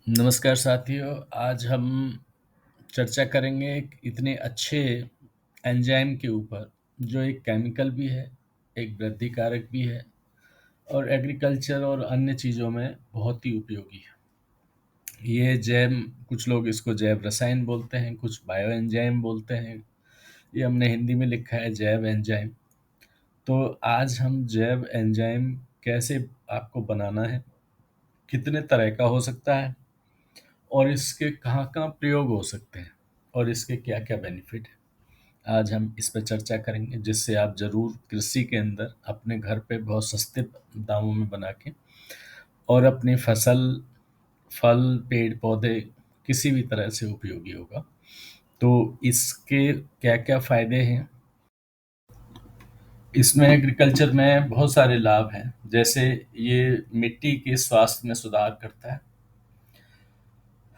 नमस्कार साथियों। आज हम चर्चा करेंगे एक इतने अच्छे एंजाइम के ऊपर जो एक केमिकल भी है, एक वृद्धि कारक भी है और एग्रीकल्चर और अन्य चीज़ों में बहुत ही उपयोगी है। ये जैव, कुछ लोग इसको जैव रसायन बोलते हैं, कुछ बायो एंजाइम बोलते हैं। ये हमने हिंदी में लिखा है जैव एंजाइम। तो आज हम जैव एंजाइम कैसे आपको बनाना है, कितने तरह का हो सकता है और इसके कहाँ-कहाँ प्रयोग हो सकते हैं और इसके क्या-क्या बेनिफिट हैं। आज हम इस पे चर्चा करेंगे जिससे आप ज़रूर कृषि के अंदर अपने घर पे बहुत सस्ते दामों में बना के और अपनी फसल, फल, पेड़-पौधे किसी भी तरह से उपयोगी होगा। तो इसके क्या-क्या फ़ायदे हैं? इसमें एग्रीकल्चर में बहुत सारे लाभ हैं। जैसे ये मिट्टी के स्वास्थ्य में सुधार करता है।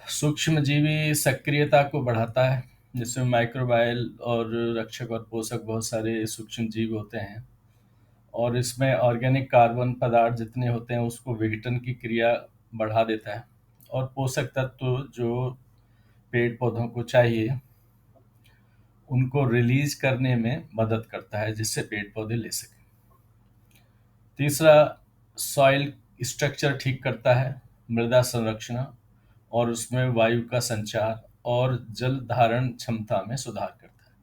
सूक्ष्मजीवी सक्रियता को बढ़ाता है, जिसमें माइक्रोबायल और रक्षक और पोषक बहुत सारे सूक्ष्मजीव होते हैं और इसमें ऑर्गेनिक कार्बन पदार्थ जितने होते हैं उसको विघटन की क्रिया बढ़ा देता है और पोषक तत्व जो पेड़ पौधों को चाहिए उनको रिलीज करने में मदद करता है जिससे पेड़ पौधे ले सकें। तीसरा, सॉइल स्ट्रक्चर ठीक करता है, मृदा संरक्षण और उसमें वायु का संचार और जल धारण क्षमता में सुधार करता है।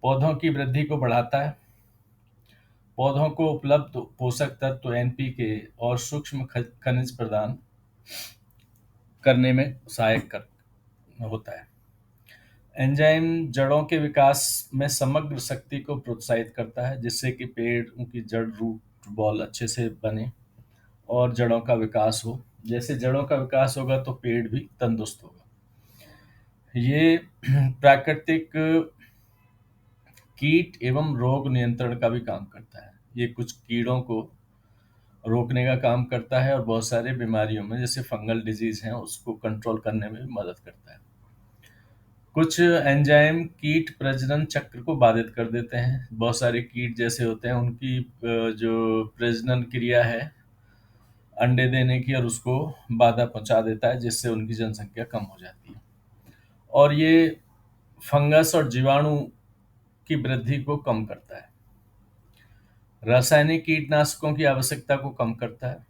पौधों की वृद्धि को बढ़ाता है। पौधों को उपलब्ध पोषक तत्व एनपीके और सूक्ष्म खनिज प्रदान करने में सहायक कर होता है। एंजाइम जड़ों के विकास में समग्र शक्ति को प्रोत्साहित करता है जिससे कि पेड़ उनकी जड़ रूट बॉल अच्छे से बने और जड़ों का विकास हो। जैसे जड़ों का विकास होगा तो पेड़ भी तंदुरुस्त होगा। ये प्राकृतिक कीट एवं रोग नियंत्रण का भी काम करता है। ये कुछ कीड़ों को रोकने का काम करता है और बहुत सारे बीमारियों में जैसे फंगल डिजीज हैं उसको कंट्रोल करने में भी मदद करता है। कुछ एंजाइम कीट प्रजनन चक्र को बाधित कर देते हैं। बहुत सारे कीट जैसे होते हैं उनकी जो प्रजनन क्रिया है अंडे देने की और उसको बाधा पहुंचा देता है जिससे उनकी जनसंख्या कम हो जाती है। और ये फंगस और जीवाणु की वृद्धि को कम करता है। रासायनिक कीटनाशकों की आवश्यकता को कम करता है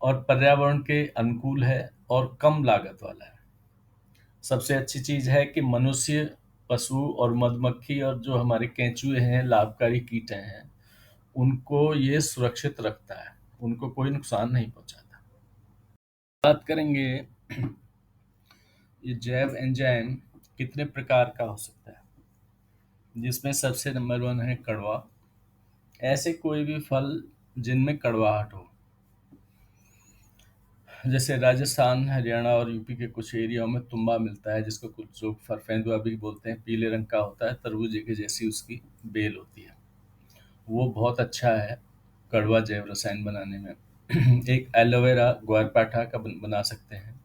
और पर्यावरण के अनुकूल है और कम लागत वाला है। सबसे अच्छी चीज है कि मनुष्य, पशु और मधुमक्खी और जो हमारे केंचुए हैं, लाभकारी कीटे हैं, उनको ये सुरक्षित रखता है, उनको कोई नुकसान नहीं पहुंचाता। बात करेंगे ये जैव एंजाइम कितने प्रकार का हो सकता है, जिसमें सबसे नंबर वन है कड़वा। ऐसे कोई भी फल जिनमें कड़वाहट हो, जैसे राजस्थान, हरियाणा और यूपी के कुछ एरियाओं में तुम्बा मिलता है जिसको कुछ लोग फरफेंदुआ भी बोलते हैं। पीले रंग का होता है, तरबूजे के जैसी उसकी बेल होती है। वो बहुत अच्छा है कड़वा जैव रसायन बनाने में। एक एलोवेरा ग्वारपाठा का बना सकते हैं।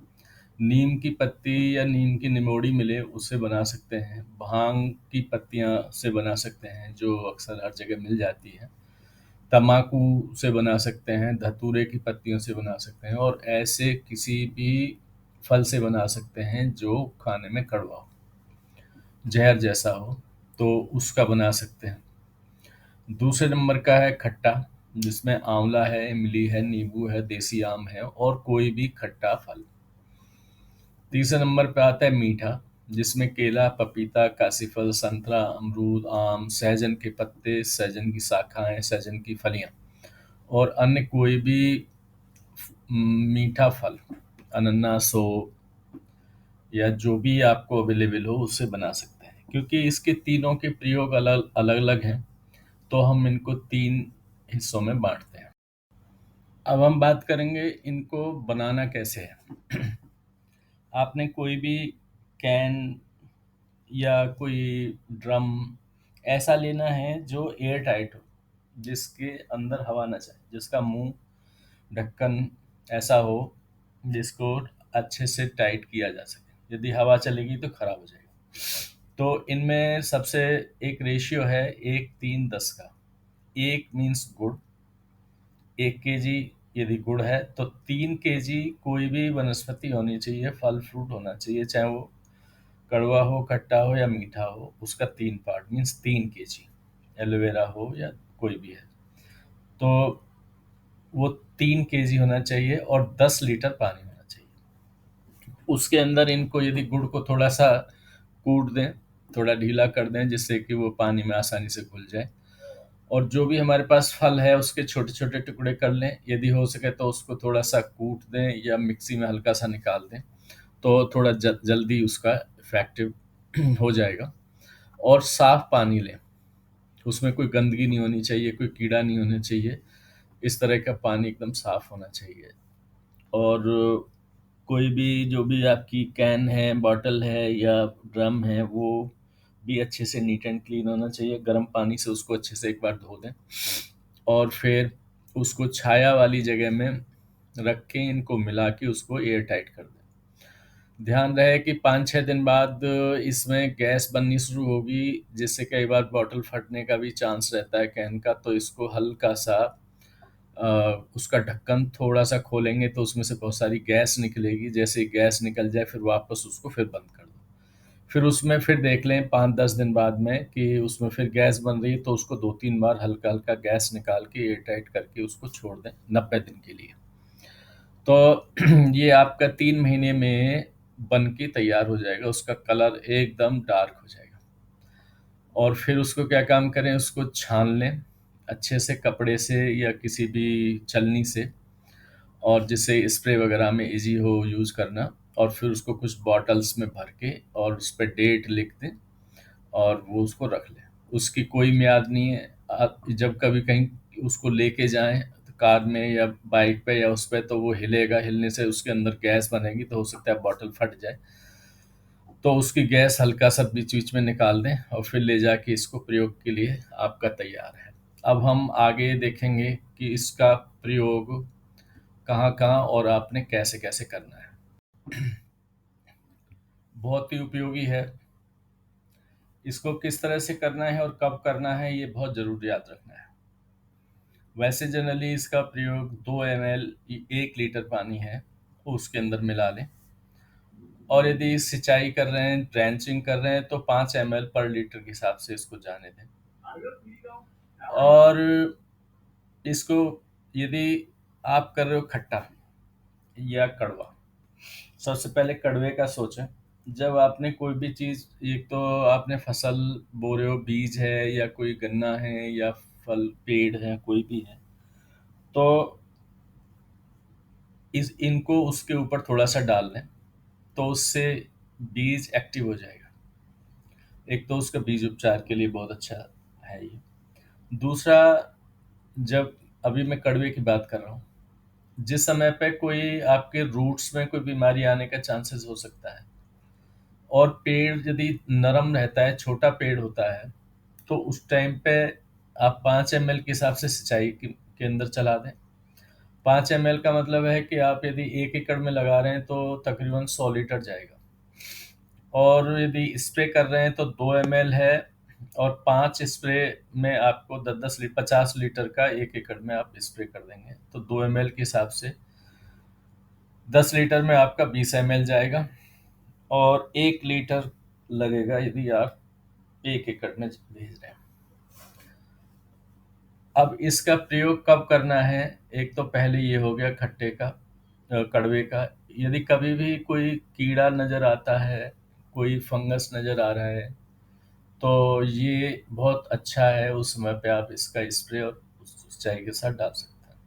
नीम की पत्ती या नीम की निमोड़ी मिले उससे बना सकते हैं। भांग की पत्तियां से बना सकते हैं जो अक्सर हर जगह मिल जाती है। तम्बाकू से बना सकते हैं, धतूरे की पत्तियों से बना सकते हैं और ऐसे किसी भी फल से बना सकते हैं जो खाने में कड़वा हो, जहर जैसा हो, तो उसका बना सकते हैं। दूसरे नंबर का है खट्टा, जिसमें आंवला है, इमली है, नींबू है, देसी आम है और कोई भी खट्टा फल। तीसरे नंबर पे आता है मीठा, जिसमें केला, पपीता, काशीफल, संतरा, अमरूद, आम, सहजन के पत्ते, सहजन की शाखाएं, सहजन की फलियां और अन्य कोई भी मीठा फल, अनन्नास हो या जो भी आपको अवेलेबल हो उससे बना सकते हैं। क्योंकि इसके तीनों के प्रयोग अलग अलग अलग हैं तो हम इनको तीन हिस्सों में बांटते हैं। अब हम बात करेंगे इनको बनाना कैसे है। आपने कोई भी कैन या कोई ड्रम ऐसा लेना है जो एयर टाइट हो, जिसके अंदर हवा ना जाए, जिसका मुंह, ढक्कन ऐसा हो जिसको अच्छे से टाइट किया जा सके। यदि हवा चलेगी तो खराब हो जाएगा। तो इनमें सबसे एक रेशियो है 1:3:10 का। 1 मीन्स गुड़, 1 केजी यदि गुड़ है तो 3 kg कोई भी वनस्पति होनी चाहिए, फल फ्रूट होना चाहिए, चाहे वो कड़वा हो, खट्टा हो या मीठा हो, उसका 3 पार्ट मीन्स 3 kg। एलोवेरा हो या कोई भी है तो वो 3 kg होना चाहिए और 10 लीटर पानी होना चाहिए। उसके अंदर इनको यदि गुड़ को थोड़ा सा कूट दें, थोड़ा ढीला कर दें जिससे कि वो पानी में आसानी से घुल जाए, और जो भी हमारे पास फल है उसके छोटे छोटे टुकड़े कर लें, यदि हो सके तो उसको थोड़ा सा कूट दें या मिक्सी में हल्का सा निकाल दें तो थोड़ा जल्दी उसका इफेक्टिव हो जाएगा। और साफ पानी लें, उसमें कोई गंदगी नहीं होनी चाहिए, कोई कीड़ा नहीं होना चाहिए, इस तरह का पानी एकदम साफ होना चाहिए। और कोई भी जो भी आपकी कैन है, बॉटल है या ड्रम है, वो भी अच्छे से नीट एंड क्लीन होना चाहिए। गर्म पानी से उसको अच्छे से एक बार धो दें और फिर उसको छाया वाली जगह में रख के इनको मिला के उसको एयर टाइट कर दें। ध्यान रहे कि 5-6 दिन बाद इसमें गैस बननी शुरू होगी, जिससे कई बार बॉटल फटने का भी चांस रहता है कैन का, तो इसको हल्का सा उसका ढक्कन थोड़ा सा खोलेंगे तो उसमें से बहुत सारी गैस निकलेगी। जैसे ही गैस निकल जाए फिर वापस उसको फिर बंद कर दो। फिर उसमें फिर देख लें 5-10 दिन बाद में कि उसमें फिर गैस बन रही है तो उसको 2-3 बार हल्का हल्का गैस निकाल के एयर टाइट करके उसको छोड़ दें 90 दिन के लिए। तो ये आपका 3 महीने में बन के तैयार हो जाएगा, उसका कलर एकदम डार्क हो जाएगा। और फिर उसको क्या काम करें, उसको छान लें अच्छे से कपड़े से या किसी भी छलनी से, और जिससे स्प्रे वगैरह में इजी हो यूज़ करना। और फिर उसको कुछ बॉटल्स में भर के और उस पर डेट लिख दें और वो उसको रख लें। उसकी कोई म्याद नहीं है। आप जब कभी कहीं उसको लेके जाएं तो कार में या बाइक पे या उस पे, तो वो हिलेगा, हिलने से उसके अंदर गैस बनेगी तो हो सकता है बॉटल फट जाए। तो उसकी गैस हल्का सा बीच बीच में निकाल दें और फिर ले जाके इसको प्रयोग के लिए आपका तैयार है। अब हम आगे देखेंगे कि इसका प्रयोग कहाँ कहाँ और आपने कैसे कैसे करना है। बहुत ही उपयोगी है। इसको किस तरह से करना है और कब करना है ये बहुत ज़रूर याद रखना है। वैसे जनरली इसका प्रयोग 2 ml 1 लीटर पानी है उसके अंदर मिला लें, और यदि सिंचाई कर रहे हैं, ड्रेंचिंग कर रहे हैं तो 5 ml पर लीटर के हिसाब से इसको जाने दें। और इसको यदि आप कर रहे हो खट्टा या कड़वा, सबसे पहले कड़वे का सोचें। जब आपने कोई भी चीज़, एक तो आपने फसल बो रहे हो, बीज है या कोई गन्ना है या फल पेड़ है कोई भी है, तो इनको उसके ऊपर थोड़ा सा डाल दें तो उससे बीज एक्टिव हो जाएगा। एक तो उसका बीज उपचार के लिए बहुत अच्छा है ये। दूसरा, जब अभी मैं कड़वे की बात कर रहा हूँ, जिस समय पे कोई आपके रूट्स में कोई बीमारी आने का चांसेस हो सकता है, और पेड़ यदि नरम रहता है, छोटा पेड़ होता है, तो उस टाइम पे आप 5 ml के हिसाब से सिंचाई के अंदर चला दें। 5 ml का मतलब है कि आप यदि 1 एकड़ में लगा रहे हैं तो तकरीबन 100 लीटर जाएगा, और यदि स्प्रे कर रहे हैं तो 2 ml है, और 5 स्प्रे में आपको 10-10 लीटर 50 लीटर का 1 एकड़ में आप स्प्रे कर देंगे, तो 2 ml के हिसाब से 10 लीटर में आपका 20 ml जाएगा, और 1 लीटर लगेगा यदि आप 1 एकड़ में भेज रहे हैं। अब इसका प्रयोग कब करना है, एक तो पहले ये हो गया खट्टे का, कड़वे का। यदि कभी भी कोई कीड़ा नज़र आता है, कोई फंगस नज़र आ रहा है, तो ये बहुत अच्छा है, उस समय पे आप इसका स्प्रे और सिंचाई के साथ डाल सकते हैं।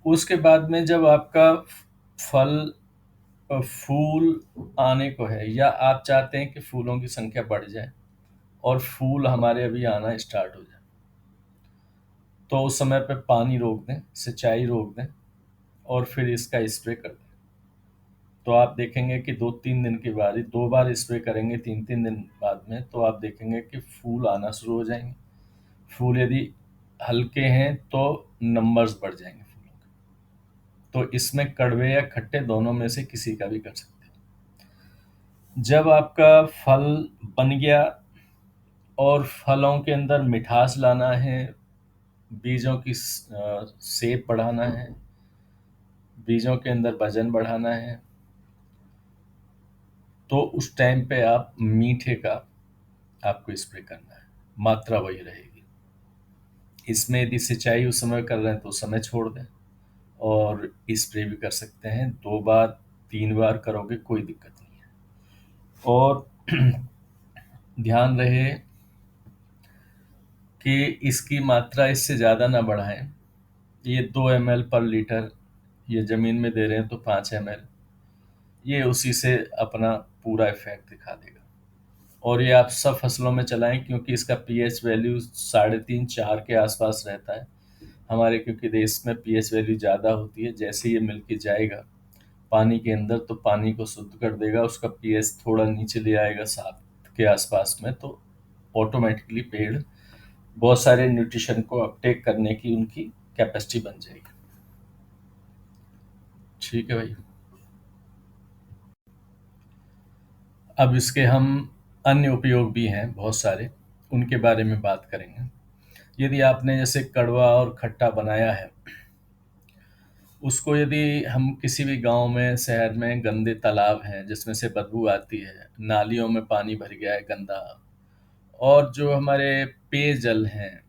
उसके बाद में जब आपका फल फूल आने को है, या आप चाहते हैं कि फूलों की संख्या बढ़ जाए और फूल हमारे अभी आना स्टार्ट हो जाए, तो उस समय पे पानी रोक दें, सिंचाई रोक दें और फिर इसका स्प्रे कर दें। तो आप देखेंगे कि 2-3 दिन की बारी 2 बार स्प्रे करेंगे 3-3 दिन बाद में, तो आप देखेंगे कि फूल आना शुरू हो जाएंगे। फूल यदि हल्के हैं तो नंबर्स बढ़ जाएंगे फूलों के। तो इसमें कड़वे या खट्टे दोनों में से किसी का भी कर सकते हैं। जब आपका फल बन गया और फलों के अंदर मिठास लाना है, बीजों की सेप बढ़ाना है, बीजों के अंदर वजन बढ़ाना है, तो उस टाइम पे आप मीठे का आपको स्प्रे करना है, मात्रा वही रहेगी। इसमें यदि सिंचाई उस समय कर रहे हैं तो उस समय छोड़ दें, और स्प्रे भी कर सकते हैं, 2 बार 3 बार करोगे कोई दिक्कत नहीं है। और ध्यान रहे कि इसकी मात्रा इससे ज़्यादा ना बढ़ाएं। ये 2 ml पर लीटर, ये ज़मीन में दे रहे हैं तो 5 ml, ये उसी से अपना पूरा इफेक्ट दिखा देगा। और ये आप सब फसलों में चलाएं, क्योंकि इसका पीएच वैल्यू 3.5 4 के आसपास रहता है हमारे, क्योंकि देश में पीएच वैल्यू ज़्यादा होती है। जैसे ये मिल के जाएगा पानी के अंदर तो पानी को शुद्ध कर देगा, उसका पीएच थोड़ा नीचे ले आएगा 7 के आसपास में, तो ऑटोमेटिकली पेड़ बहुत सारे न्यूट्रिशन को अपटेक करने की उनकी कैपेसिटी बन जाएगी। ठीक है भाई। अब इसके हम अन्य उपयोग भी हैं बहुत सारे, उनके बारे में बात करेंगे। यदि आपने जैसे कड़वा और खट्टा बनाया है, उसको यदि हम किसी भी गांव में, शहर में गंदे तालाब हैं जिसमें से बदबू आती है, नालियों में पानी भर गया है गंदा, और जो हमारे पेयजल हैं,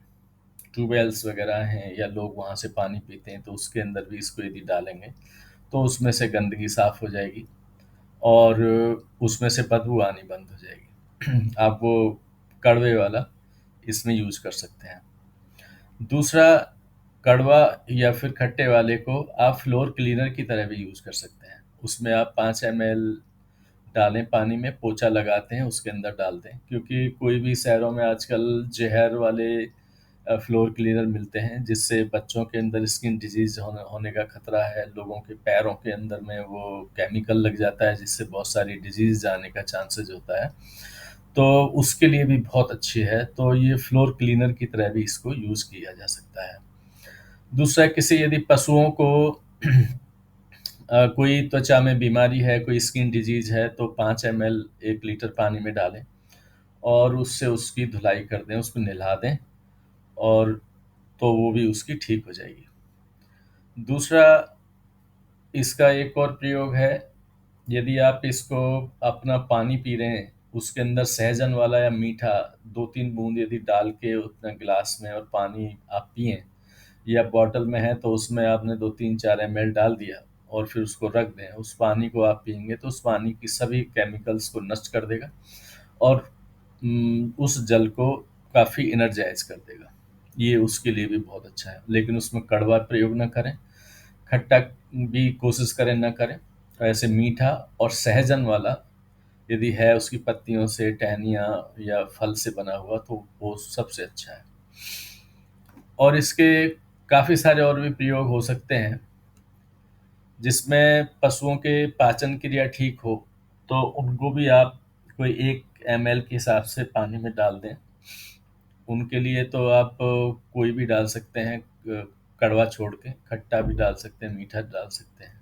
ट्यूबवेल्स वगैरह हैं, या लोग वहाँ से पानी पीते हैं, तो उसके अंदर भी इसको यदि डालेंगे तो उसमें से गंदगी साफ हो जाएगी, और उसमें से बदबू आनी बंद हो जाएगी। आप वो कड़वे वाला इसमें यूज कर सकते हैं। दूसरा, कड़वा या फिर खट्टे वाले को आप फ्लोर क्लीनर की तरह भी यूज कर सकते हैं। उसमें आप 5 ml डालें, पानी में पोछा लगाते हैं उसके अंदर डाल दें, क्योंकि कोई भी शहरों में आजकल जहर वाले फ्लोर क्लीनर मिलते हैं, जिससे बच्चों के अंदर स्किन डिजीज होने का खतरा है, लोगों के पैरों के अंदर में वो केमिकल लग जाता है जिससे बहुत सारी डिजीज आने का चांसेस होता है। तो उसके लिए भी बहुत अच्छी है, तो ये फ्लोर क्लीनर की तरह भी इसको यूज किया जा सकता है। दूसरा, किसी यदि पशुओं को कोई त्वचा में बीमारी है, कोई स्किन डिजीज है, तो 5 ml 1 लीटर पानी में डालें और उससे उसकी धुलाई कर दें, उसको नहला दें, और तो वो भी उसकी ठीक हो जाएगी। दूसरा, इसका एक और प्रयोग है, यदि आप इसको अपना पानी पी रहे हैं, उसके अंदर सहजन वाला या मीठा 2-3 बूंद यदि डाल के उतना गिलास में और पानी आप पिएं, या बॉटल में है तो उसमें आपने 2-3-4 ml डाल दिया और फिर उसको रख दें, उस पानी को आप पिएंगे तो उस पानी की सभी केमिकल्स को नष्ट कर देगा, और उस जल को काफ़ी एनर्जाइज कर देगा। ये उसके लिए भी बहुत अच्छा है, लेकिन उसमें कड़वा प्रयोग ना करें, खट्टा भी कोशिश करें ना करें। ऐसे मीठा और सहजन वाला यदि है, उसकी पत्तियों से, टहनियाँ या फल से बना हुआ, तो वो सबसे अच्छा है। और इसके काफ़ी सारे और भी प्रयोग हो सकते हैं, जिसमें पशुओं के पाचन क्रिया ठीक हो, तो उनको भी आप कोई 1 ml के हिसाब से पानी में डाल दें। उनके लिए तो आप कोई भी डाल सकते हैं, कड़वा छोड़ के खट्टा भी डाल सकते हैं, मीठा डाल सकते हैं,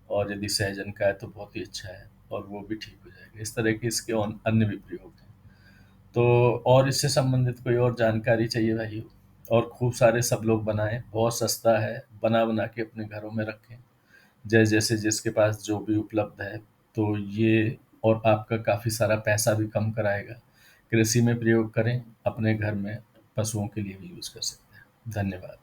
और यदि सहजन का है तो बहुत ही अच्छा है, और वो भी ठीक हो जाएगा। इस तरह के इसके अन्य भी प्रयोग हैं। तो और इससे संबंधित कोई और जानकारी चाहिए भाई, और खूब सारे सब लोग बनाएं, बहुत सस्ता है, बना बना के अपने घरों में रखें, जैसे जिसके पास जो भी उपलब्ध है। तो ये और आपका काफ़ी सारा पैसा भी कम कराएगा। कृषि में प्रयोग करें, अपने घर में पशुओं के लिए भी यूज़ कर सकते हैं। धन्यवाद।